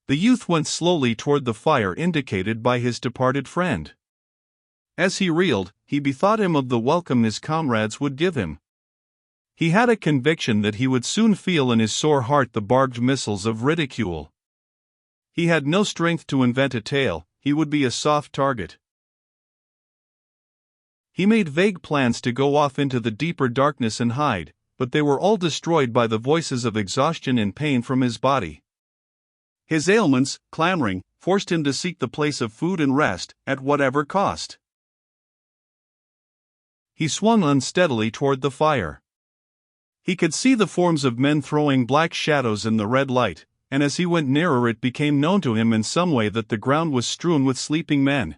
The youth went slowly toward the fire indicated by his departed friend. As he reeled, he bethought him of the welcome his comrades would give him. He had a conviction that he would soon feel in his sore heart the barbed missiles of ridicule. He had no strength to invent a tale, he would be a soft target. He made vague plans to go off into the deeper darkness and hide, but they were all destroyed by the voices of exhaustion and pain from his body. His ailments, clamoring, forced him to seek the place of food and rest, at whatever cost. He swung unsteadily toward the fire. He could see the forms of men throwing black shadows in the red light, and as he went nearer it became known to him in some way that the ground was strewn with sleeping men.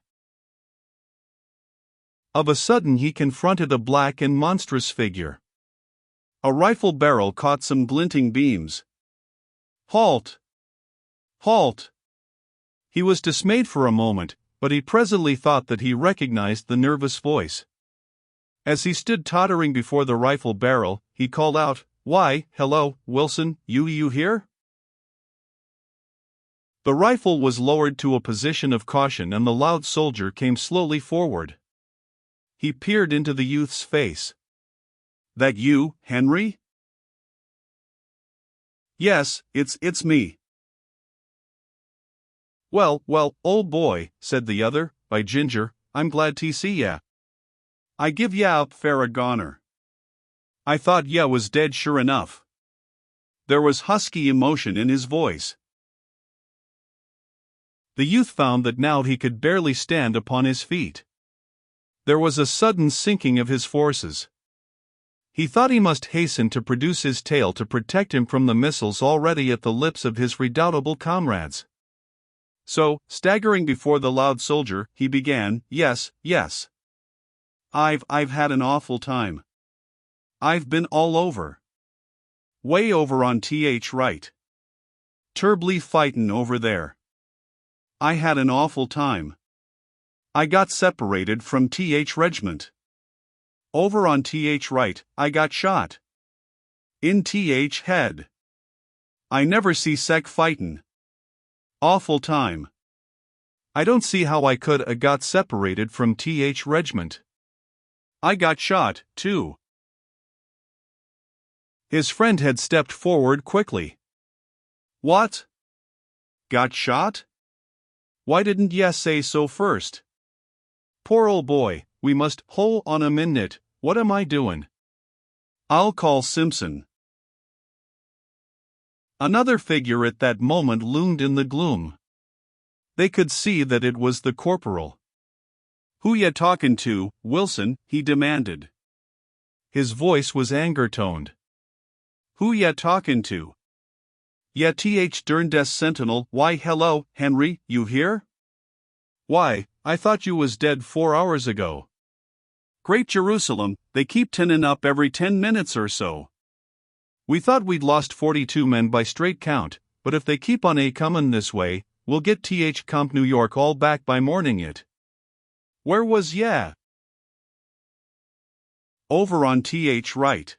Of a sudden he confronted a black and monstrous figure. A rifle barrel caught some glinting beams. "Halt! Halt!" He was dismayed for a moment, but he presently thought that he recognized the nervous voice. As he stood tottering before the rifle barrel, he called out, "Why, hello, Wilson, you here?" The rifle was lowered to a position of caution and the loud soldier came slowly forward. He peered into the youth's face. "That you, Henry?" "Yes, it's me." Well, old boy," said the other, "by ginger, I'm glad to see ya. I give ya up fair a goner. I thought ya was dead sure enough." There was husky emotion in his voice. The youth found that now he could barely stand upon his feet. There was a sudden sinking of his forces. He thought he must hasten to produce his tale to protect him from the missiles already at the lips of his redoubtable comrades. So, staggering before the loud soldier, he began, Yes. I've had an awful time. I've been all over. Way over on th right. Terribly fightin' over there. I had an awful time. I got separated from th regiment. Over on th right, I got shot. In th head. I never see sec fightin'. Awful time. I don't see how I could a got separated from th regiment. I got shot, too. His friend had stepped forward quickly. What? Got shot? Why didn't ya say so first? Poor old boy, we must hold on a minute, what am I doin'? I'll call Simpson. Another figure at that moment loomed in the gloom. They could see that it was the corporal. "Who ya talkin' to, Wilson?" he demanded. His voice was anger-toned. "Who ya talkin' to? Ya th dern des sentinel, why hello, Henry, you here? Why, I thought you was dead 4 hours ago. Great Jerusalem, they keep tinnin' up every 10 minutes or so. We thought we'd lost 42 men by straight count, but if they keep on comin' this way, we'll get th Comp New York all back by morning it. Where was ya?" "Over on th right.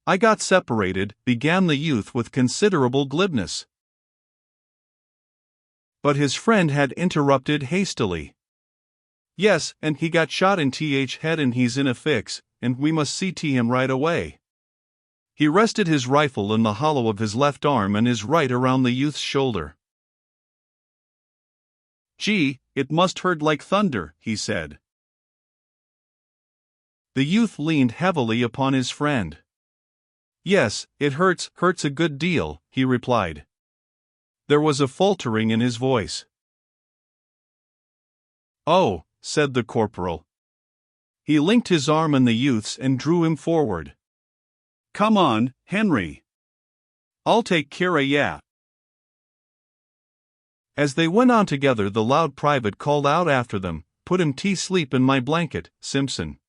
I got separated," began the youth with considerable glibness. But his friend had interrupted hastily. "Yes, and he got shot in th head and he's in a fix, and we must see to him right away." He rested his rifle in the hollow of his left arm and his right around the youth's shoulder. "Gee, it must hurt like thunder," he said. The youth leaned heavily upon his friend. "Yes, it hurts a good deal," he replied. There was a faltering in his voice. "Oh," said the corporal. He linked his arm in the youth's and drew him forward. "Come on, Henry. I'll take care of ya." As they went on together, the loud private called out after them, "Put him to sleep in my blanket, Simpson.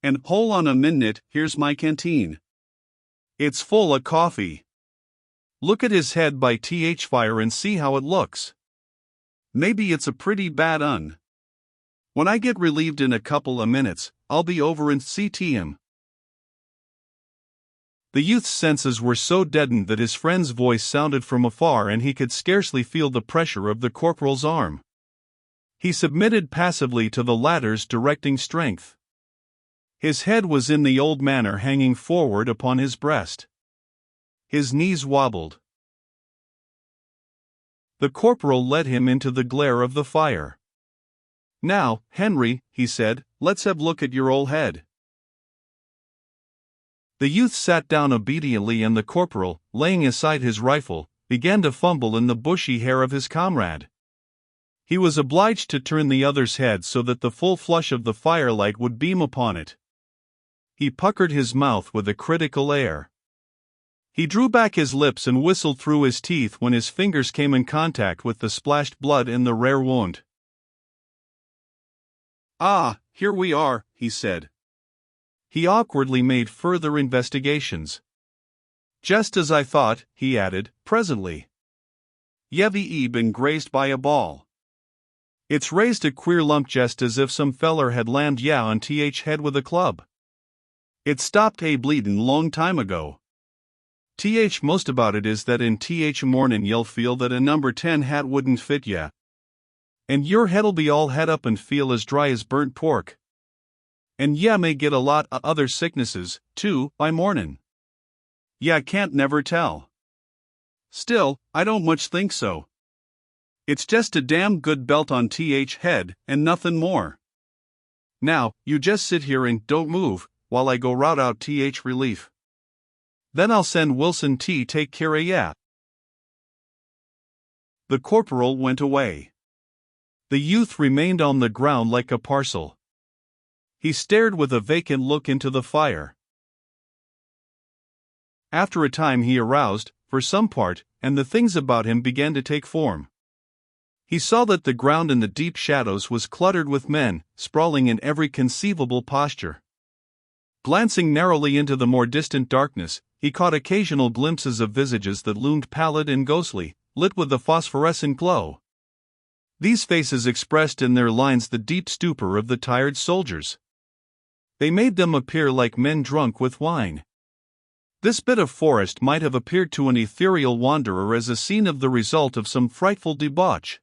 And hold on a minute, here's my canteen. It's full of coffee. Look at his head by th fire and see how it looks. Maybe it's a pretty bad un. When I get relieved in a couple of minutes, I'll be over and see to him." The youth's senses were so deadened that his friend's voice sounded from afar and he could scarcely feel the pressure of the corporal's arm. He submitted passively to the latter's directing strength. His head was in the old manner hanging forward upon his breast. His knees wobbled. The corporal led him into the glare of the fire. "Now, Henry," he said, "let's have a look at your old head." The youth sat down obediently and the corporal, laying aside his rifle, began to fumble in the bushy hair of his comrade. He was obliged to turn the other's head so that the full flush of the firelight would beam upon it. He puckered his mouth with a critical air. He drew back his lips and whistled through his teeth when his fingers came in contact with the splashed blood in the rare wound. "Ah, here we are," he said. He awkwardly made further investigations. "Just as I thought," he added, presently. "Ye've been grazed by a ball. It's raised a queer lump just as if some feller had lammed ya on th head with a club. It stopped bleedin' long time ago. Most about it is that in mornin' you'll feel that a number 10 hat wouldn't fit ya. And your head'll be all het up and feel as dry as burnt pork. And ya may get a lot o' other sicknesses, too, by mornin'. Ya can't never tell. Still, I don't much think so. It's just a damn good belt on head, and nothin' more. Now, you just sit here and don't move, while I go rout out relief. Then I'll send Wilson take care o' ya." The corporal went away. The youth remained on the ground like a parcel. He stared with a vacant look into the fire. After a time he aroused, for some part, and the things about him began to take form. He saw that the ground in the deep shadows was cluttered with men, sprawling in every conceivable posture. Glancing narrowly into the more distant darkness, he caught occasional glimpses of visages that loomed pallid and ghostly, lit with a phosphorescent glow. These faces expressed in their lines the deep stupor of the tired soldiers. They made them appear like men drunk with wine. This bit of forest might have appeared to an ethereal wanderer as a scene of the result of some frightful debauch.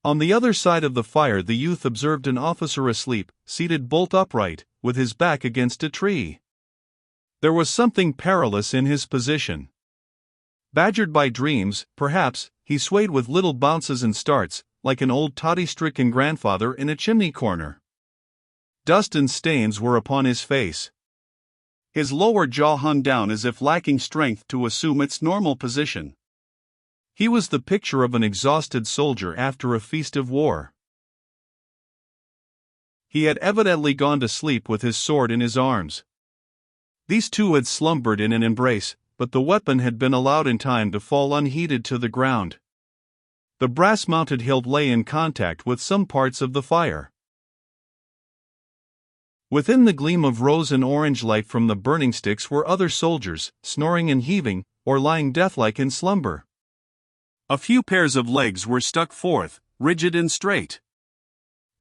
On the other side of the fire the youth observed an officer asleep, seated bolt upright, with his back against a tree. There was something perilous in his position. Badgered by dreams, perhaps, he swayed with little bounces and starts, like an old toddy-stricken grandfather in a chimney corner. Dust and stains were upon his face. His lower jaw hung down as if lacking strength to assume its normal position. He was the picture of an exhausted soldier after a feast of war. He had evidently gone to sleep with his sword in his arms. These two had slumbered in an embrace, but the weapon had been allowed in time to fall unheeded to the ground. The brass-mounted hilt lay in contact with some parts of the fire. Within the gleam of rose and orange light from the burning sticks were other soldiers, snoring and heaving, or lying deathlike in slumber. A few pairs of legs were stuck forth, rigid and straight.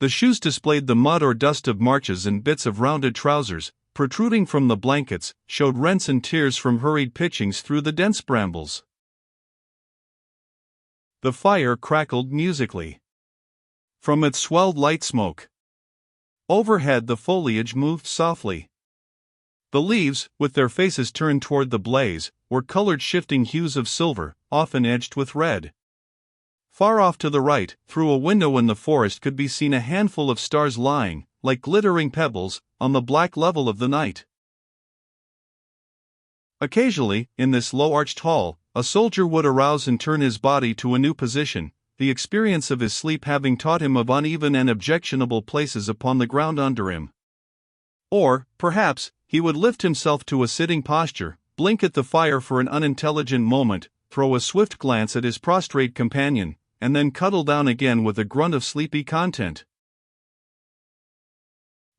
The shoes displayed the mud or dust of marches, and bits of rounded trousers, protruding from the blankets, showed rents and tears from hurried pitchings through the dense brambles. The fire crackled musically. From it swelled light smoke. Overhead the foliage moved softly. The leaves, with their faces turned toward the blaze, were colored shifting hues of silver, often edged with red. Far off to the right, through a window in the forest, could be seen a handful of stars lying, like glittering pebbles, on the black level of the night. Occasionally, in this low-arched hall, a soldier would arouse and turn his body to a new position, the experience of his sleep having taught him of uneven and objectionable places upon the ground under him. Or, perhaps, he would lift himself to a sitting posture, blink at the fire for an unintelligent moment, throw a swift glance at his prostrate companion, and then cuddle down again with a grunt of sleepy content.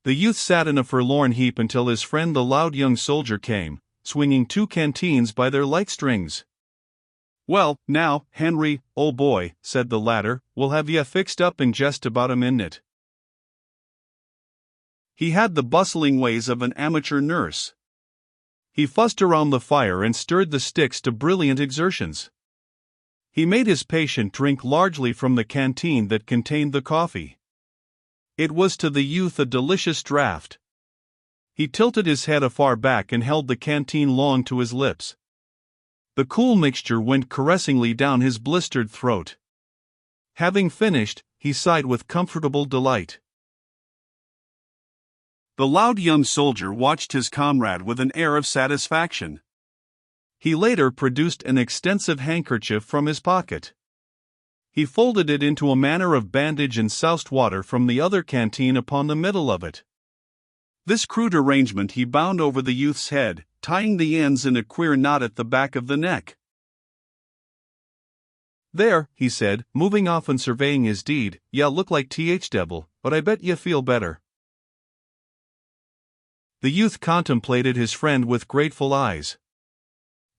The youth sat in a forlorn heap until his friend the loud young soldier came, swinging 2 canteens by their light strings. "Well, now, Henry, old boy," said the latter, "we'll have ye fixed up in just about a minute." He had the bustling ways of an amateur nurse. He fussed around the fire and stirred the sticks to brilliant exertions. He made his patient drink largely from the canteen that contained the coffee. It was to the youth a delicious draught. He tilted his head afar back and held the canteen long to his lips. The cool mixture went caressingly down his blistered throat. Having finished, he sighed with comfortable delight. The loud young soldier watched his comrade with an air of satisfaction. He later produced an extensive handkerchief from his pocket. He folded it into a manner of bandage and soused water from the other canteen upon the middle of it. This crude arrangement he bound over the youth's head, tying the ends in a queer knot at the back of the neck. "There," he said, moving off and surveying his deed, "ya look like devil, but I bet ye feel better." The youth contemplated his friend with grateful eyes.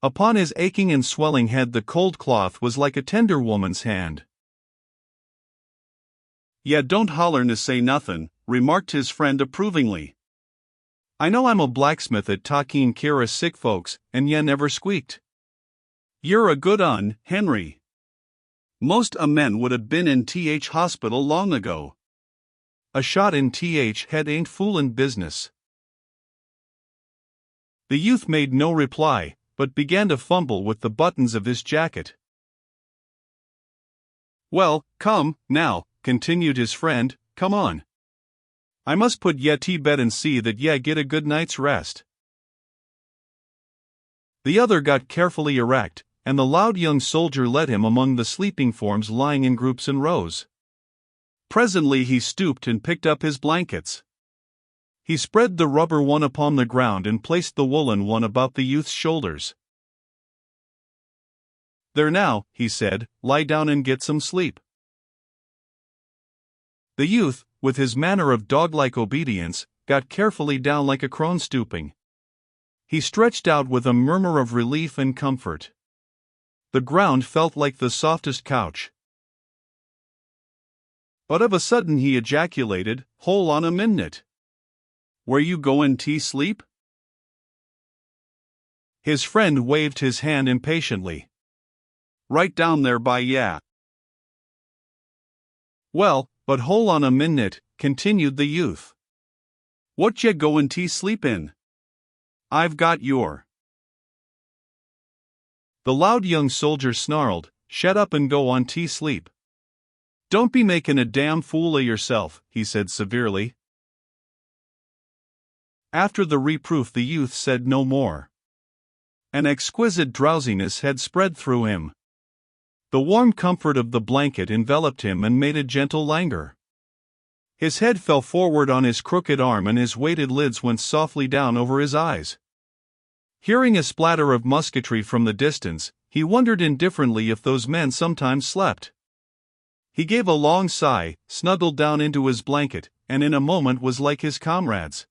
Upon his aching and swelling head the cold cloth was like a tender woman's hand. "Ya don't holler to say nothin'," remarked his friend approvingly. "I know I'm a blacksmith at takin' care of sick folks, and ye never squeaked. You're a good un, Henry. Most a men would have been in hospital long ago. A shot in head ain't foolin' business." The youth made no reply, but began to fumble with the buttons of his jacket. "Well, come, now," continued his friend, "come on. I must put ye to bed and see that ye get a good night's rest." The other got carefully erect, and the loud young soldier led him among the sleeping forms lying in groups and rows. Presently he stooped and picked up his blankets. He spread the rubber one upon the ground and placed the woolen one about the youth's shoulders. "There now," he said, "lie down and get some sleep." The youth, with his manner of dog-like obedience, got carefully down like a crone stooping. He stretched out with a murmur of relief and comfort. The ground felt like the softest couch. But of a sudden he ejaculated, "Hole on a minute. Where you goin' to sleep?" His friend waved his hand impatiently. "Right down there by ya." "Well, but hole on a minute," continued the youth. "What ya goin' to sleep in? I've got your—" The loud young soldier snarled, "Shut up and go on to sleep. Don't be making a damn fool of yourself," he said severely. After the reproof the youth said no more. An exquisite drowsiness had spread through him. The warm comfort of the blanket enveloped him and made a gentle languor. His head fell forward on his crooked arm and his weighted lids went softly down over his eyes. Hearing a splatter of musketry from the distance, he wondered indifferently if those men sometimes slept. He gave a long sigh, snuggled down into his blanket, and in a moment was like his comrades.